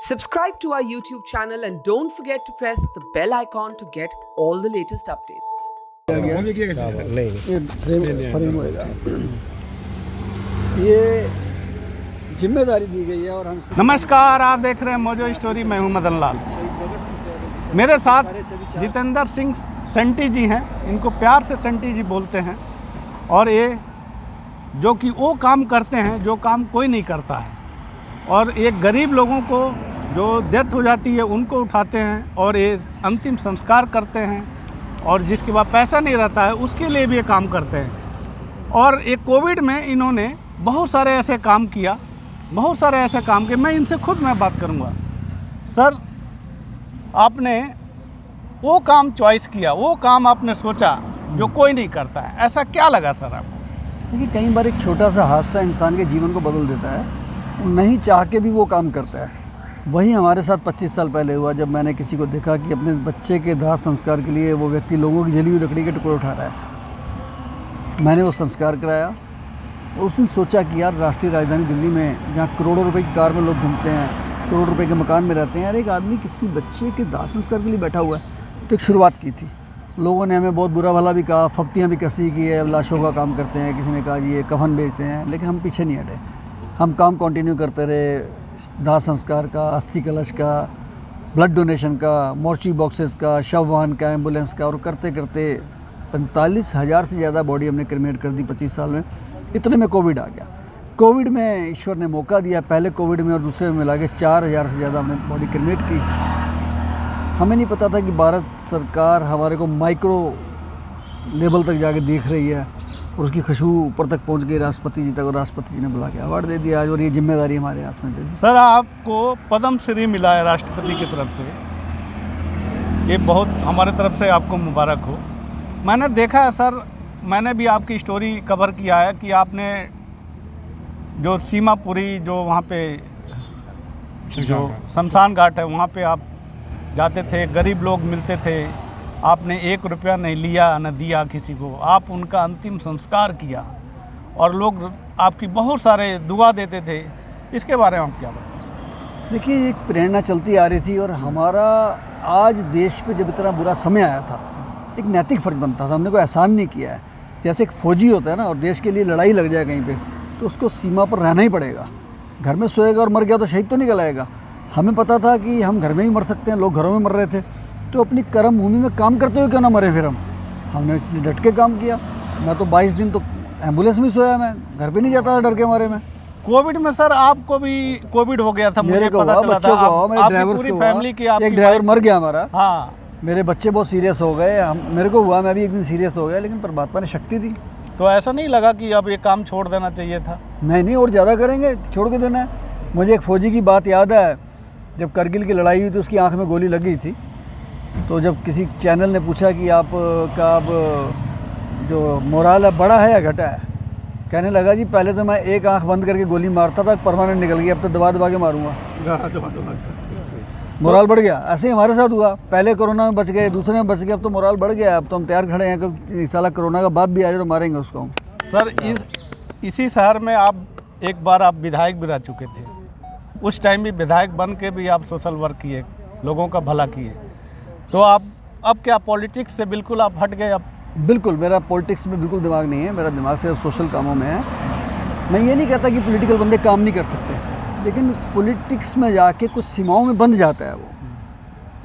Subscribe to our YouTube channel and don't forget to press the bell icon to get all the latest updates. ये frame होएगा, ये जिम्मेदारी दी गई है और हम नमस्कार, आप देख रहे हैं मोजो स्टोरी। मैं हूं मदन लाल। मेरे साथ जितेंद्र सिंह सेंटी जी हैं, इनको प्यार से सेंटी जी बोलते हैं। और ये जो कि वो काम करते हैं जो काम कोई नहीं करता है, और एक गरीब लोगों को जो डेथ हो जाती है उनको उठाते हैं और ये अंतिम संस्कार करते हैं, और जिसके पास पैसा नहीं रहता है उसके लिए भी ये काम करते हैं। और एक कोविड में इन्होंने बहुत सारे ऐसे काम किया, बहुत सारे ऐसे काम किए। मैं इनसे खुद मैं बात करूंगा। सर, आपने वो काम चॉइस किया, वो काम आपने सोचा जो कोई नहीं करता है, ऐसा क्या लगा सर आपको? देखिए, कई बार एक छोटा सा हादसा इंसान के जीवन को बदल देता है, नहीं चाह के भी वो काम करता है। वही हमारे साथ 25 साल पहले हुआ, जब मैंने किसी को देखा कि अपने बच्चे के दाह संस्कार के लिए वो व्यक्ति लोगों की जली हुई लकड़ी के टुकड़े उठा रहा है। मैंने वो संस्कार कराया और उस दिन सोचा कि यार, राष्ट्रीय राजधानी दिल्ली में जहाँ करोड़ों रुपए की कार में लोग घूमते हैं, करोड़ रुपए के मकान में रहते हैं, यार एक आदमी किसी बच्चे के दाह संस्कार के लिए बैठा हुआ है। तो एक शुरुआत की थी। लोगों ने हमें बहुत बुरा भला भी कहा, फप्तियाँ भी कसी की है, लाशों का काम करते हैं, किसी ने कहा ये कफन बेचते हैं, लेकिन हम पीछे नहीं हटे। हम काम कंटिन्यू करते रहे, दाह संस्कार का, अस्थि कलश का, ब्लड डोनेशन का, मोर्ची बॉक्सेस का, शव वाहन का, एम्बुलेंस का, और करते करते 45,000 से ज़्यादा बॉडी हमने क्रिमेट कर दी 25 साल में। इतने में कोविड आ गया। कोविड में ईश्वर ने मौका दिया, पहले कोविड में और दूसरे में मिला के 4,000 से ज़्यादा हमने बॉडी क्रिमेट की। हमें नहीं पता था कि भारत सरकार हमारे को माइक्रो लेवल तक जाके देख रही है, और उसकी खुशबू ऊपर तक पहुंच गई राष्ट्रपति जी तक, और राष्ट्रपति जी ने बुला के अवार्ड दे दिया आज, और ये जिम्मेदारी हमारे हाथ में दे दी। सर, आपको पद्म श्री मिला है राष्ट्रपति की तरफ से, ये बहुत हमारे तरफ से आपको मुबारक हो। मैंने देखा है सर, मैंने भी आपकी स्टोरी कवर किया है कि आपने जो सीमापुरी, जो वहाँ पे जो शमशान घाट है, वहाँ पे आप जाते थे, गरीब लोग मिलते थे, आपने 1 रुपया नहीं लिया न दिया किसी को, आप उनका अंतिम संस्कार किया, और लोग आपकी बहुत सारे दुआ देते थे। इसके बारे में आप क्या बताएं? देखिए, एक प्रेरणा चलती आ रही थी, और हमारा आज देश पे जब इतना बुरा समय आया था, एक नैतिक फ़र्ज बनता था। हमने कोई एहसान नहीं किया है। जैसे एक फ़ौजी होता है ना, और देश के लिए लड़ाई लग जाए कहीं पे, तो उसको सीमा पर रहना ही पड़ेगा। घर में सोएगा और मर गया तो शहीद तो निकल आएगा। हमें पता था कि हम घर में ही मर सकते हैं, लोग घरों में मर रहे थे, तो अपनी कर्म भूमि में काम करते हुए क्यों ना मरे। फिर हमने इसलिए डट के काम किया। मैं तो 22 दिन तो एम्बुलेंस में सोया, मैं घर पे नहीं जाता था डर के मारे में। कोविड में सर आपको भी कोविड हो गया था, मेरे को हुआ, बच्चों को हुआ, मेरे ड्राइवर्स को हुआ, एक ड्राइवर मर गया हमारा। हाँ, मेरे बच्चे बहुत सीरियस हो गए, मेरे को हुआ, मैं भी एक दिन सीरियस हो गया, लेकिन परमात्मा ने शक्ति दी। तो ऐसा नहीं लगा कि अब ये काम छोड़ देना चाहिए था? नहीं, और ज़्यादा करेंगे, छोड़ के देना है। मुझे एक फ़ौजी की बात याद है, जब करगिल की लड़ाई हुई तो उसकी आँख में गोली लगी थी। तो जब किसी चैनल ने पूछा कि आपका अब जो मोराल है बढ़ा है या घटा है, कहने लगा जी पहले तो मैं एक आंख बंद करके गोली मारता था, परमानेंट निकल गई, अब तो दबा दबा के मारूंगा। मोराल बढ़ गया। ऐसे ही हमारे साथ हुआ, पहले कोरोना में बच गए, दूसरे में बच गए, अब तो मोराल बढ़ गया। अब तो हम तैयार खड़े हैं कि साला कोरोना का बाप भी आ जाए तो मारेंगे उसको हम। सर, इसी शहर में आप एक बार आप विधायक भी रह चुके थे। उस टाइम भी विधायक बन के भी आप सोशल वर्क किए, लोगों का भला किए। तो आप अब क्या पॉलिटिक्स से बिल्कुल आप हट गए? अब बिल्कुल, मेरा पॉलिटिक्स में बिल्कुल दिमाग नहीं है, मेरा दिमाग सिर्फ सोशल कामों में है। मैं ये नहीं कहता कि पॉलिटिकल बंदे काम नहीं कर सकते, लेकिन पॉलिटिक्स में जाके कुछ सीमाओं में बंध जाता है, वो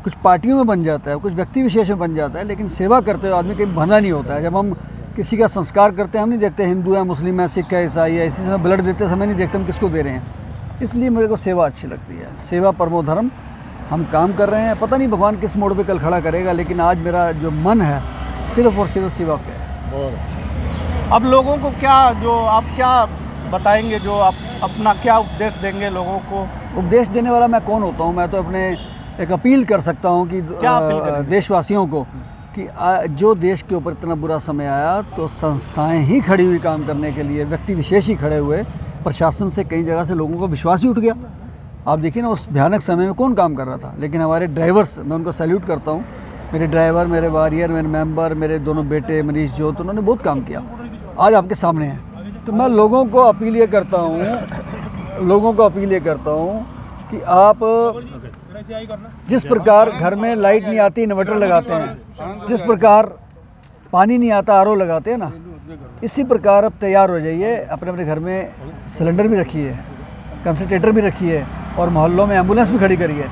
कुछ पार्टियों में बन जाता है, कुछ व्यक्ति विशेष में बन जाता है, लेकिन सेवा करते हुए आदमी कहीं बंधा नहीं होता है। जब हम किसी का संस्कार करते हैं, हम नहीं देखते हिंदू है, मुस्लिम है, सिख है, ईसाई है, इसी समय ब्लड देते समय नहीं देखते हम किसको दे रहे हैं। इसलिए मेरे को सेवा अच्छी लगती है। सेवा परमो धर्म। हम काम कर रहे हैं, पता नहीं भगवान किस मोड़ पे कल खड़ा करेगा, लेकिन आज मेरा जो मन है सिर्फ और सिर्फ सेवा पे है। अब लोगों को क्या, जो आप क्या बताएंगे, जो आप अपना क्या उपदेश देंगे लोगों को? उपदेश देने वाला मैं कौन होता हूँ? मैं तो अपने एक अपील कर सकता हूँ कि देशवासियों को कि जो देश के ऊपर इतना बुरा समय आया, तो संस्थाएं ही खड़ी हुई काम करने के लिए, व्यक्ति विशेष ही खड़े हुए। प्रशासन से कई जगह से लोगों का विश्वास ही उठ गया। आप देखिए ना, उस भयानक समय में कौन काम कर रहा था, लेकिन हमारे ड्राइवर्स, मैं उनको सैल्यूट करता हूँ। मेरे ड्राइवर, मेरे वॉरियर, मेरे मेंबर, मेरे दोनों बेटे मनीष जोत, उन्होंने बहुत काम किया, आज आपके सामने हैं। तो मैं लोगों को अपील ये करता हूँ कि आप जिस प्रकार घर में लाइट नहीं आती इन्वर्टर लगाते हैं, जिस प्रकार पानी नहीं आता आरओ लगाते हैं ना, इसी प्रकार अब तैयार हो जाइए। अपने अपने घर में सिलेंडर भी रखिए, कंसंट्रेटर भी रखिए और मोहल्लों में एम्बुलेंस भी खड़ी करिए,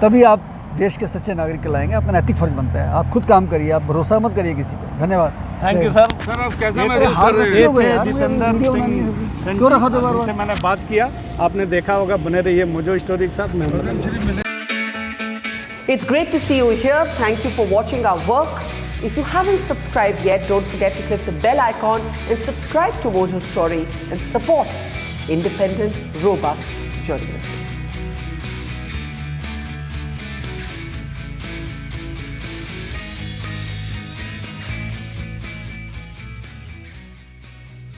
तभी आप देश के सच्चे नागरिक कहलाएंगे। आपका नैतिक फर्ज बनता है। आप खुद काम करिए, आप भरोसा मत करिए किसी पे। धन्यवाद। Thank you sir. सर आप कैसा ये महसूस हाथ कर रहे रखते हैं? हो ये यार, थे मुझे जितेंद्र वीडियो सिंह बनानी है। क्यों रखा दो बार-बार? से मैंने बात किया, आपने देखा होगा। बने रहिए मोजो स्टोरी के साथ। मैं It's great to see you here. Thank you for watching our work. If you haven't subscribed yet, don't forget to click the bell icon and subscribe to Mojo Story and support independent, robust journalism.